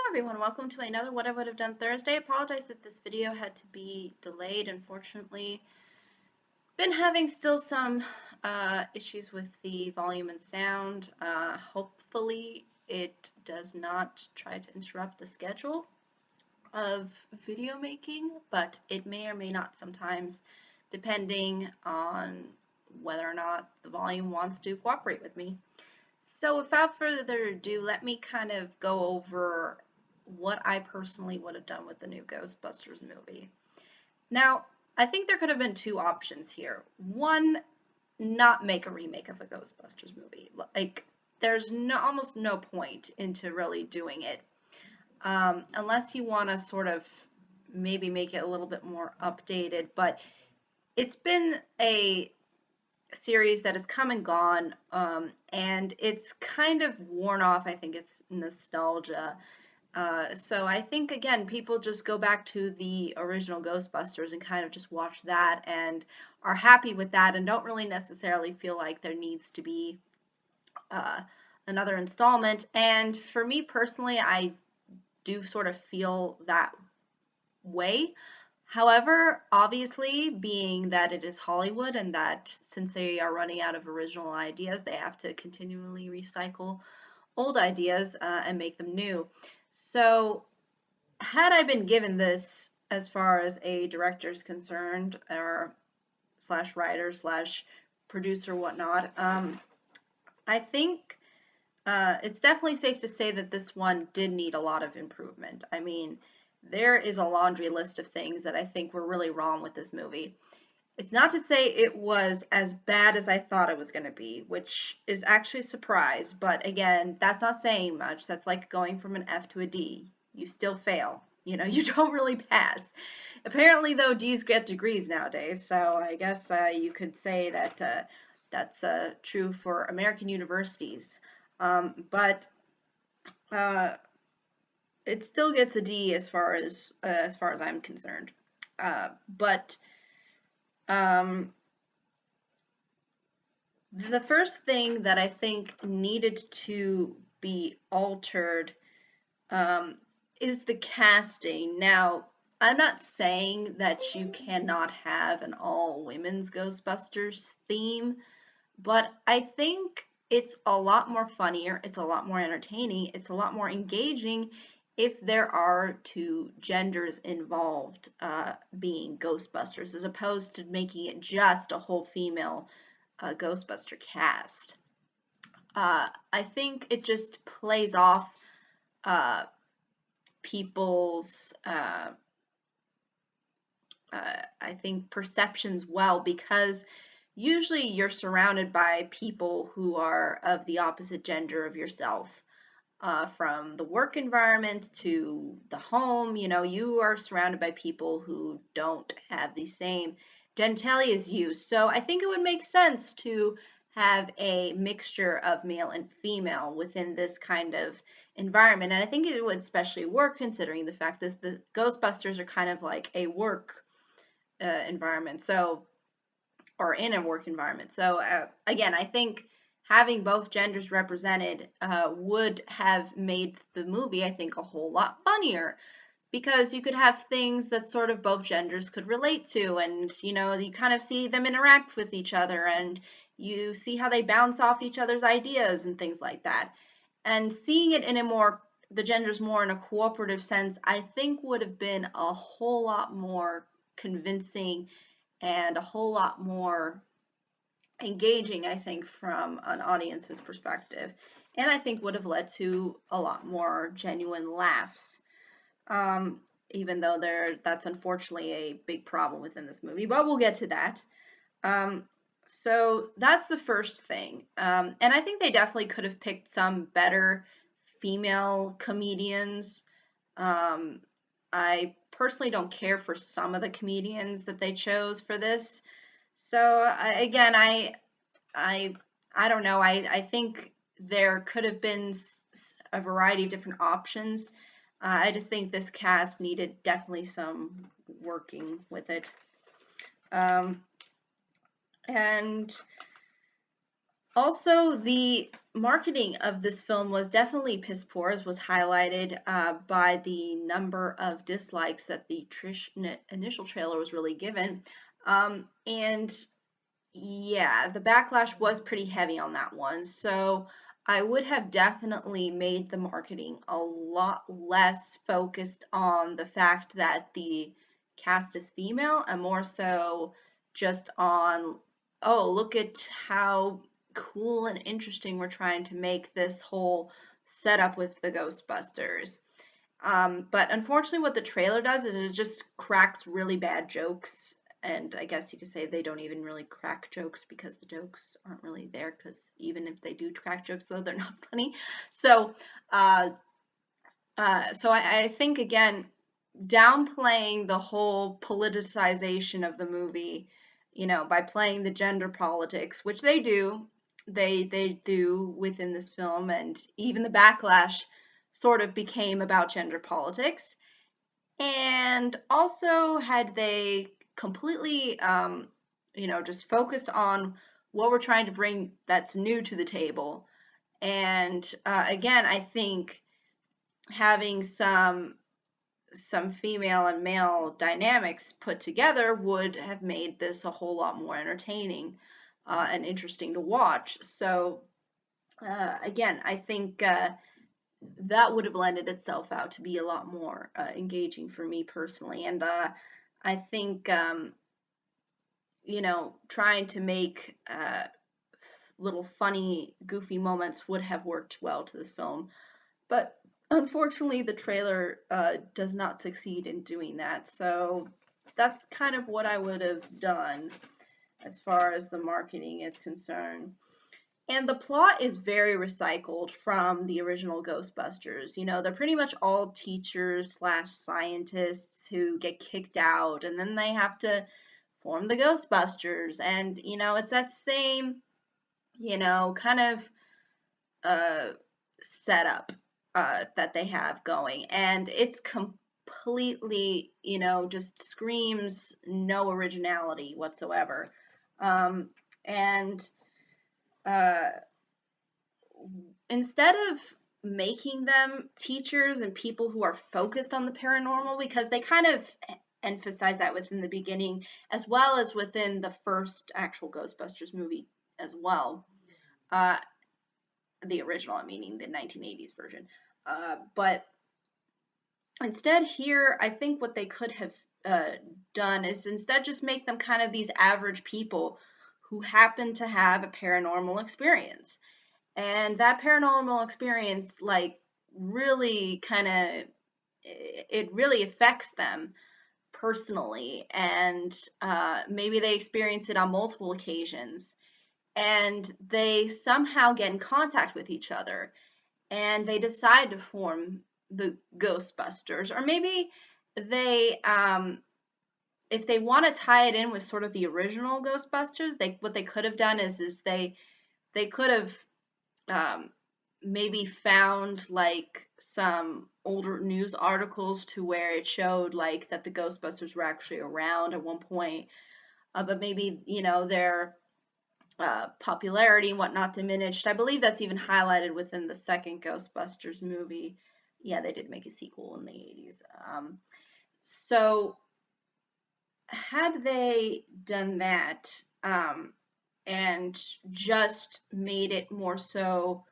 Everyone, welcome to another What I Would Have Done Thursday. Apologize that this video had to be delayed, unfortunately. Been having still some issues with the volume and sound. Hopefully it does not try to interrupt the schedule of video making, but it may or may not sometimes, depending on whether or not the volume wants to cooperate with me. So without further ado, let me kind of go over what I personally would have done with the new Ghostbusters movie. Now, I think there could have been two options here. One, not make a remake of a Ghostbusters movie. Like, there's almost no point into really doing it. Unless you want to sort of maybe make it a little bit more updated, but it's been a series that has come and gone, and it's kind of worn off. I think it's nostalgia. So I think, again, people just go back to the original Ghostbusters and kind of just watch that and are happy with that and don't really necessarily feel like there needs to be another installment. And for me personally, I do sort of feel that way. However, obviously, being that it is Hollywood and that since they are running out of original ideas, they have to continually recycle old ideas and make them new. So, had I been given this as far as a director is concerned, or slash writer slash producer, whatnot, I think it's definitely safe to say that this one did need a lot of improvement. I mean, there is a laundry list of things that I think were really wrong with this movie. It's not to say it was as bad as I thought it was going to be, which is actually a surprise, but again, that's not saying much. That's like going from an F to a D. You still fail. You know, you don't really pass. Apparently, though, D's get degrees nowadays, so I guess you could say that that's true for American universities. But it still gets a D as far as I'm concerned. But the first thing that I think needed to be altered is the casting. Now, I'm not saying that you cannot have an all-women's Ghostbusters theme, but I think it's a lot more funnier, it's a lot more entertaining, it's a lot more engaging if there are two genders involved being Ghostbusters, as opposed to making it just a whole female Ghostbuster cast. I think it just plays off people's, I think, perceptions well, because usually you're surrounded by people who are of the opposite gender of yourself. From the work environment to the home, you know, you are surrounded by people who don't have the same genitalia as you. So I think it would make sense to have a mixture of male and female within this kind of environment. And I think it would especially work considering the fact that the Ghostbusters are kind of like a work environment. So, or in a work environment. So again, I think having both genders represented would have made the movie, I think, a whole lot funnier, because you could have things that sort of both genders could relate to, and you know, you kind of see them interact with each other, and you see how they bounce off each other's ideas and things like that. And seeing it in a more, the genders more in a cooperative sense, I think would have been a whole lot more convincing and a whole lot more engaging, I think, from an audience's perspective, and I think would have led to a lot more genuine laughs, even though that's unfortunately a big problem within this movie, but we'll get to that. So that's the first thing, and I think they definitely could have picked some better female comedians. I personally don't care for some of the comedians that they chose for this. So again, I don't know. I think there could have been a variety of different options. I just think this cast needed definitely some working with it. And Also, the marketing of this film was definitely piss poor, as was highlighted by the number of dislikes that the initial trailer was really given. And yeah, the backlash was pretty heavy on that one. So I would have definitely made the marketing a lot less focused on the fact that the cast is female and more so just on, oh, look at how cool and interesting we're trying to make this whole setup with the Ghostbusters. But unfortunately, what the trailer does is it just cracks really bad jokes. And I guess you could say they don't even really crack jokes because the jokes aren't really there. Because even if they do crack jokes, though, they're not funny. So, I think again, downplaying the whole politicization of the movie, by playing the gender politics, which they do, they do within this film, and even the backlash sort of became about gender politics. And also, had they completely, just focused on what we're trying to bring that's new to the table. And again, I think having some female and male dynamics put together would have made this a whole lot more entertaining and interesting to watch. So again, I think that would have lended itself out to be a lot more engaging for me personally. And I think, trying to make little funny, goofy moments would have worked well to this film. But unfortunately, the trailer does not succeed in doing that. So that's kind of what I would have done as far as the marketing is concerned. And the plot is very recycled from the original Ghostbusters. They're pretty much all teachers slash scientists who get kicked out, and then they have to form the Ghostbusters. And, it's that same, kind of setup that they have going. And it's completely, just screams no originality whatsoever. And instead of making them teachers and people who are focused on the paranormal, because they kind of emphasize that within the beginning as well as within the first actual Ghostbusters movie as well. The original, meaning the 1980s version. But instead here, I think what they could have done is instead just make them kind of these average people who happen to have a paranormal experience. And that paranormal experience, like, really kind of, it really affects them personally. And maybe they experience it on multiple occasions. And they somehow get in contact with each other. And they decide to form the Ghostbusters. Or maybe they, if they want to tie it in with sort of the original Ghostbusters, what they could have done is they could have maybe found like some older news articles to where it showed like that the Ghostbusters were actually around at one point, but maybe their popularity and whatnot diminished. I believe that's even highlighted within the second Ghostbusters movie. Yeah, they did make a sequel in the 80s. So had they done that and just made it more so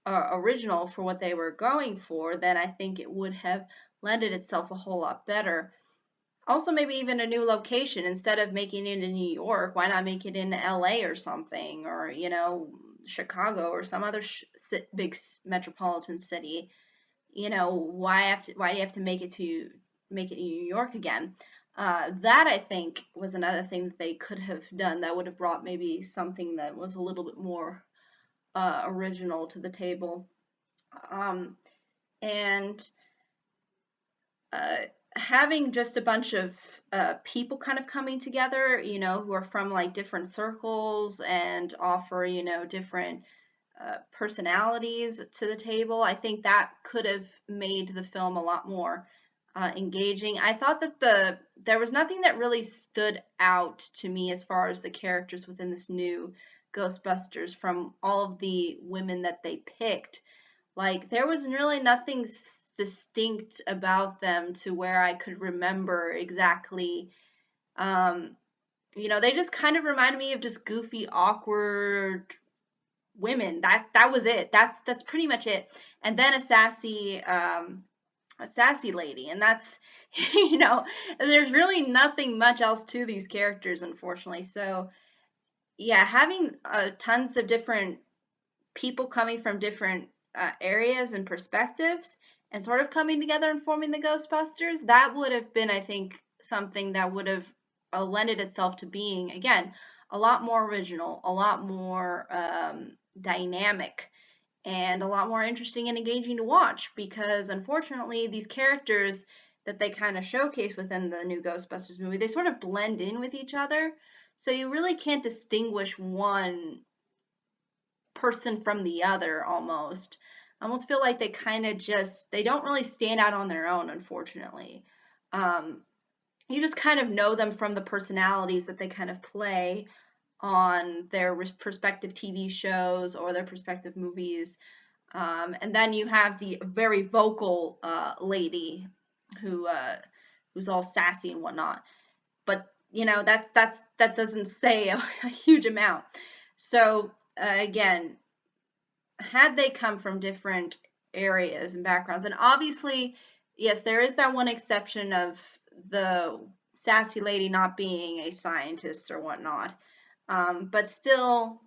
original for what they were going for, then I think it would have lended itself a whole lot better. Also, maybe even a new location. Instead of making it in New York, why not make it in LA or something, or Chicago or some other big metropolitan city? Why do you have to make it New York again? That I think was another thing that they could have done that would have brought maybe something that was a little bit more original to the table. And having just a bunch of people kind of coming together, who are from like different circles and offer, different personalities to the table, I think that could have made the film a lot more engaging. I thought that there was nothing that really stood out to me as far as the characters within this new Ghostbusters from all of the women that they picked. Like, there was really nothing distinct about them to where I could remember exactly. You know, they just kind of reminded me of just goofy, awkward women. That was it. That's pretty much it. And then a sassy lady, and that's you know, there's really nothing much else to these characters, unfortunately. So yeah, having tons of different people coming from different areas and perspectives and sort of coming together and forming the Ghostbusters, that would have been, I think, something that would have lended itself to being, again, a lot more original, a lot more dynamic, and a lot more interesting and engaging to watch, because unfortunately these characters that they kind of showcase within the new Ghostbusters movie, they sort of blend in with each other, so you really can't distinguish one person from the other. Almost I almost feel like they kind of just, they don't really stand out on their own, unfortunately. um, you just kind of know them from the personalities that they kind of play on their respective TV shows or their respective movies. And then you have the very vocal lady who who's all sassy and whatnot. But you know, that doesn't say a huge amount. So again, had they come from different areas and backgrounds, and obviously, yes, there is that one exception of the sassy lady not being a scientist or whatnot. But still,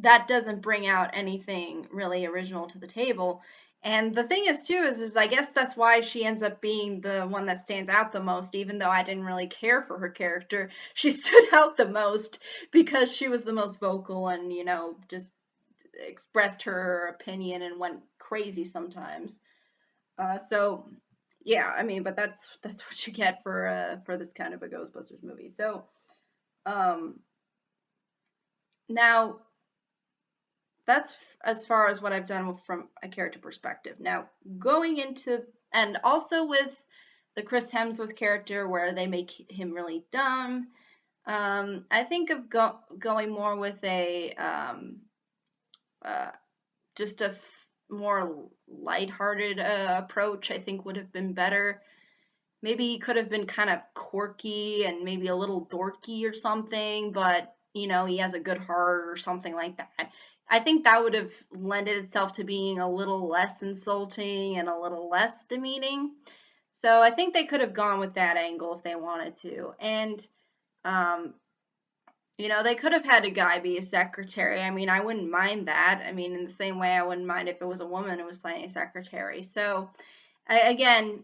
that doesn't bring out anything really original to the table. And the thing is, too, is I guess that's why she ends up being the one that stands out the most, even though I didn't really care for her character. She stood out the most because she was the most vocal and, you know, just expressed her opinion and went crazy sometimes. So yeah, I mean, but that's what you get for this kind of a Ghostbusters movie. So um, now that's as far as what I've done from a character perspective. Now going into, and also with the Chris Hemsworth character where they make him really dumb. I think of going more with a uh, just a more lighthearted approach, I think would have been better. Maybe he could have been kind of quirky and maybe a little dorky or something, but you know, he has a good heart or something like that. I think that would have lended itself to being a little less insulting and a little less demeaning. So I think they could have gone with that angle if they wanted to. And um, you know, they could have had a guy be a secretary. I mean, I wouldn't mind that. I mean, in the same way I wouldn't mind if it was a woman who was playing a secretary. So, again,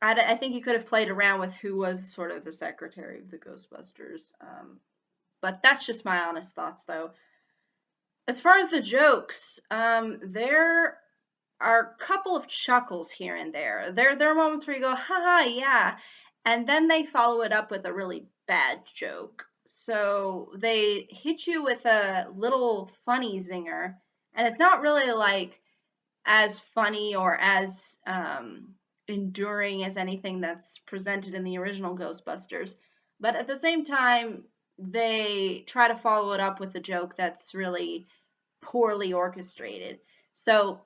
I think you could have played around with who was sort of the secretary of the Ghostbusters. But that's just my honest thoughts, though. As far as the jokes, there are a couple of chuckles here and there. There are moments where you go, haha, yeah. And then they follow it up with a really bad joke. So they hit you with a little funny zinger, and it's not really like as funny or as enduring as anything that's presented in the original Ghostbusters. But at the same time, they try to follow it up with a joke that's really poorly orchestrated. So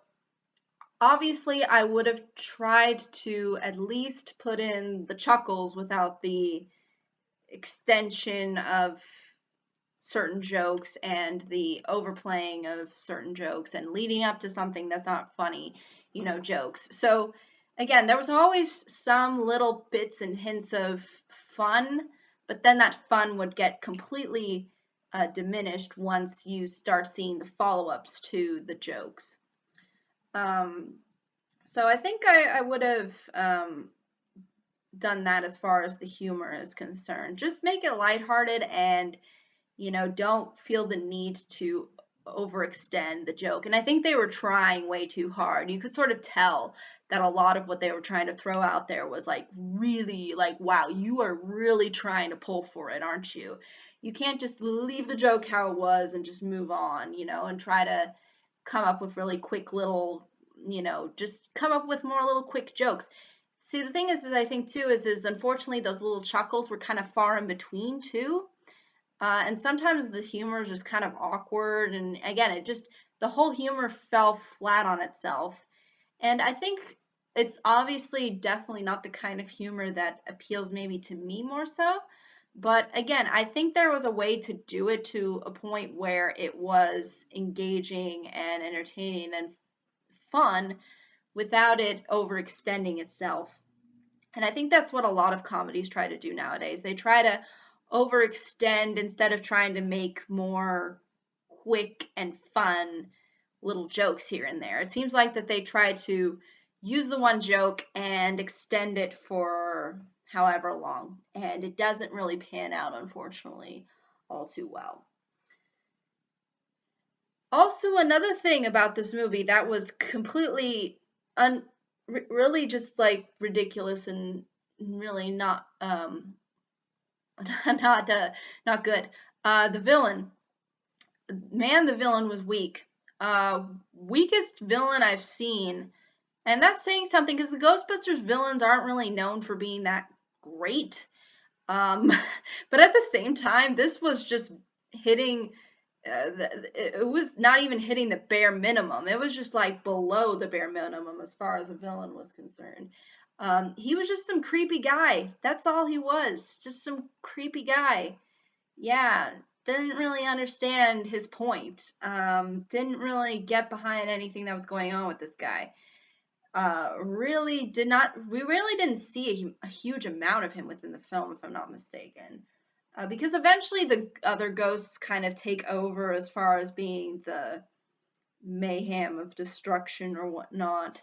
obviously, I would have tried to at least put in the chuckles without the extension of certain jokes and the overplaying of certain jokes and leading up to something that's not funny, you know, jokes. So again, there was always some little bits and hints of fun, but then that fun would get completely diminished once you start seeing the follow-ups to the jokes. So I think I would have done that as far as the humor is concerned. Just make it lighthearted and, you know, don't feel the need to overextend the joke. And I think they were trying way too hard. You could sort of tell that a lot of what they were trying to throw out there was like really like, wow, you are really trying to pull for it, aren't you? You can't just leave the joke how it was and just move on, you know, and try to come up with really quick little, you know, just come up with more little quick jokes. See, the thing is I think too is unfortunately those little chuckles were kind of far in between too. And sometimes the humor is just kind of awkward, and again, the whole humor fell flat on itself. And I think it's obviously definitely not the kind of humor that appeals maybe to me more so. But again, I think there was a way to do it to a point where it was engaging and entertaining and fun without it overextending itself. And I think that's what a lot of comedies try to do nowadays. They try to overextend instead of trying to make more quick and fun little jokes here and there. It seems like that they try to use the one joke and extend it for however long, and it doesn't really pan out, unfortunately, all too well. Also, another thing about this movie that was completely really just like ridiculous and really not not not good. The villain, man, the villain was weak. Weakest villain I've seen, and that's saying something because the Ghostbusters villains aren't really known for being that great. Um, but at the same time, this was just hitting. It was not even hitting the bare minimum. It was just like below the bare minimum as far as a villain was concerned. He was just some creepy guy. That's all he was. Just some creepy guy. Yeah, didn't really understand his point. Didn't really get behind anything that was going on with this guy. Really did not. We really didn't see a huge amount of him within the film, if I'm not mistaken. Because eventually the other ghosts kind of take over as far as being the mayhem of destruction or whatnot.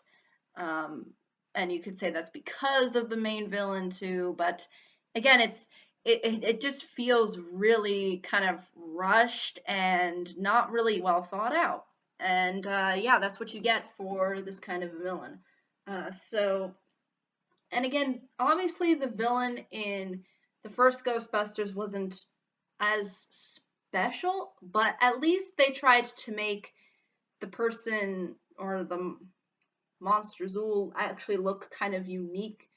Um, and you could say that's because of the main villain too. But again, it just feels really kind of rushed and not really well thought out. And yeah, that's what you get for this kind of villain. So, and again, obviously the villain in the first Ghostbusters wasn't as special, but at least they tried to make the person or the monster Zool actually look kind of unique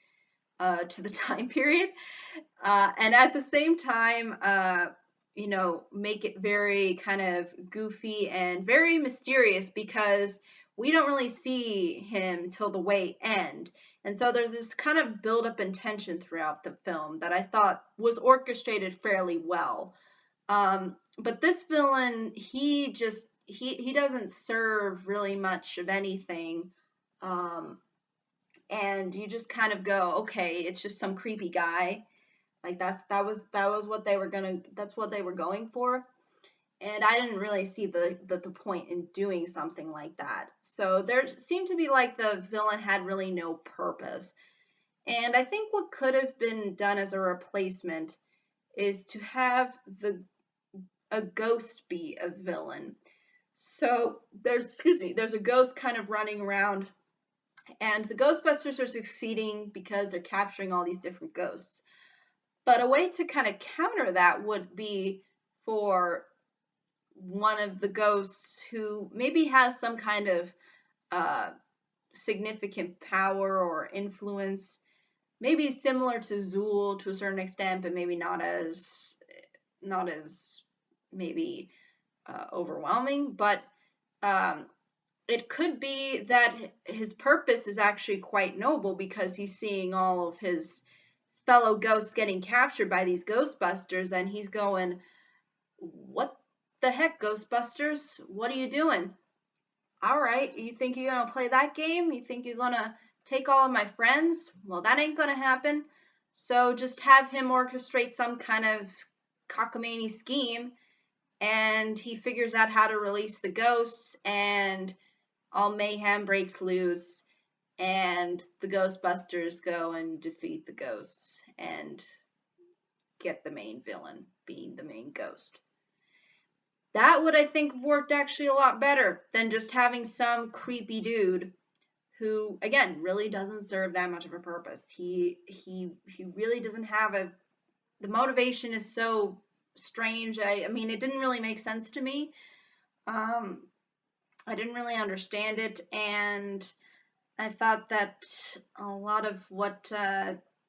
to the time period. And at the same time, make it very kind of goofy and very mysterious because we don't really see him till the way end. And so there's this kind of build up and tension throughout the film that I thought was orchestrated fairly well. But this villain, he doesn't serve really much of anything. Um, and you just kind of go, okay, it's just some creepy guy. Like that was what they were that's what they were going for. And I didn't really see the point in doing something like that. So there seemed to be like the villain had really no purpose. And I think what could have been done as a replacement is to have a ghost be a villain. So there's a ghost kind of running around, and the Ghostbusters are succeeding because they're capturing all these different ghosts. But a way to kind of counter that would be for one of the ghosts who maybe has some kind of uh, significant power or influence, maybe similar to Zool to a certain extent, but maybe not as maybe overwhelming. But um, it could be that his purpose is actually quite noble because he's seeing all of his fellow ghosts getting captured by these Ghostbusters, and he's going, "What the heck, Ghostbusters? What are you doing? All right, you think you're gonna play that game? You think you're gonna take all of my friends? Well, that ain't gonna happen. So just have him orchestrate some kind of cockamamie scheme, and he figures out how to release the ghosts, and all mayhem breaks loose, and the Ghostbusters go and defeat the ghosts and get the main villain being the main ghost. That would, I think, worked actually a lot better than just having some creepy dude who, again, really doesn't serve that much of a purpose. He really doesn't have the motivation is so strange. I mean, it didn't really make sense to me. I didn't really understand it, and I thought that a lot of what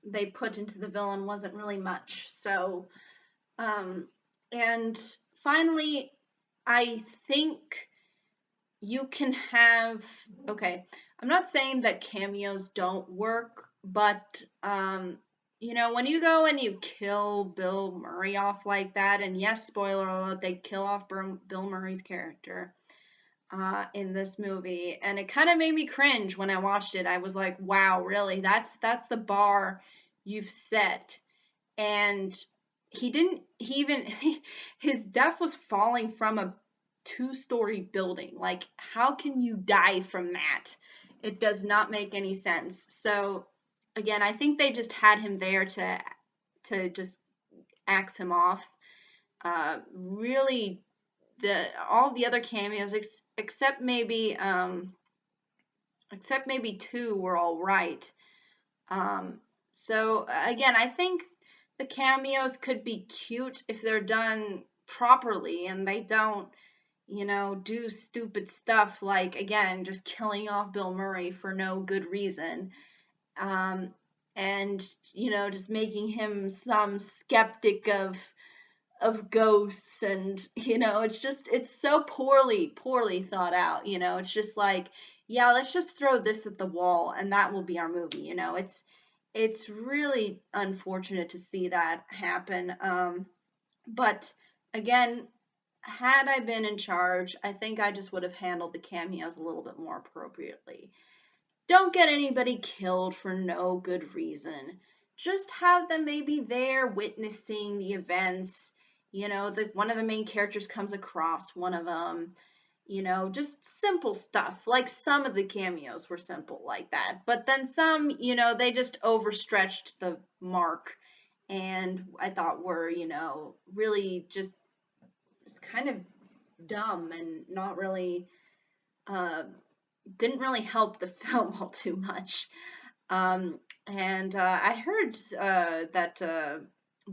they put into the villain wasn't really much. So, And finally, I think you can have, okay, I'm not saying that cameos don't work, but when you go and you kill Bill Murray off like that, and yes, spoiler alert, they kill off Bill Murray's character in this movie, and it kind of made me cringe when I watched it. I was like, wow, really? That's the bar you've set. And his death was falling from a 2-story building. Like, how can you die from that? It does not make any sense. So again, I think they just had him there to just axe him off. Really, all the other cameos except maybe 2 were all right. So again, I think the cameos could be cute if they're done properly and they don't, do stupid stuff like, again, just killing off Bill Murray for no good reason. Um, and, just making him some skeptic of ghosts, and it's so poorly thought out. It's just like, yeah, let's just throw this at the wall and that will be our movie. It's really unfortunate to see that happen. But again, had I been in charge, I think I just would have handled the cameos a little bit more appropriately. Don't get anybody killed for no good reason. Just have them maybe there witnessing the events. One of the main characters comes across one of them. Just simple stuff. Like, some of the cameos were simple like that. But then some, they just overstretched the mark, and I thought were, really just kind of dumb and not really, didn't really help the film all too much. And I heard that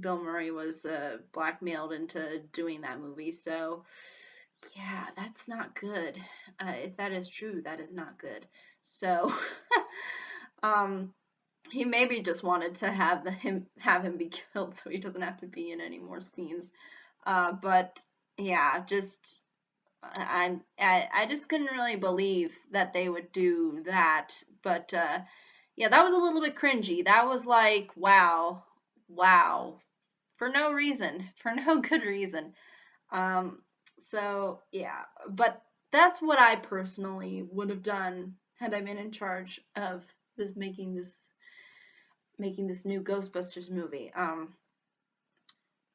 Bill Murray was blackmailed into doing that movie. So, yeah, that's not good. If that is true, that is not good. So, um, he maybe just wanted to have him be killed so he doesn't have to be in any more scenes. But yeah, just I just couldn't really believe that they would do that. But yeah, that was a little bit cringy. That was like, wow, for no reason, for no good reason. Um, so yeah, but that's what I personally would have done had I been in charge of this making this new Ghostbusters movie.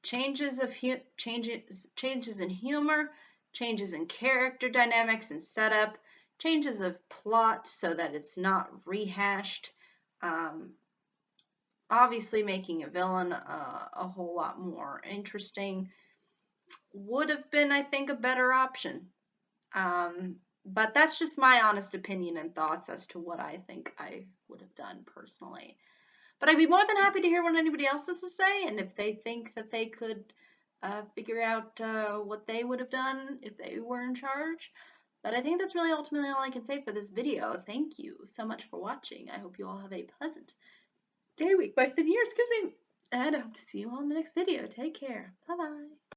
Changes in humor, changes in character dynamics and setup, changes of plot so that it's not rehashed. Um, Obviously, making a villain a whole lot more interesting would have been, I think, a better option. But that's just my honest opinion and thoughts as to what I think I would have done personally. But I'd be more than happy to hear what anybody else has to say, and if they think that they could figure out what they would have done if they were in charge. But I think that's really ultimately all I can say for this video. Thank you so much for watching. I hope you all have a pleasant day, week, month, and year, excuse me. And I hope to see you all in the next video. Take care. Bye-bye.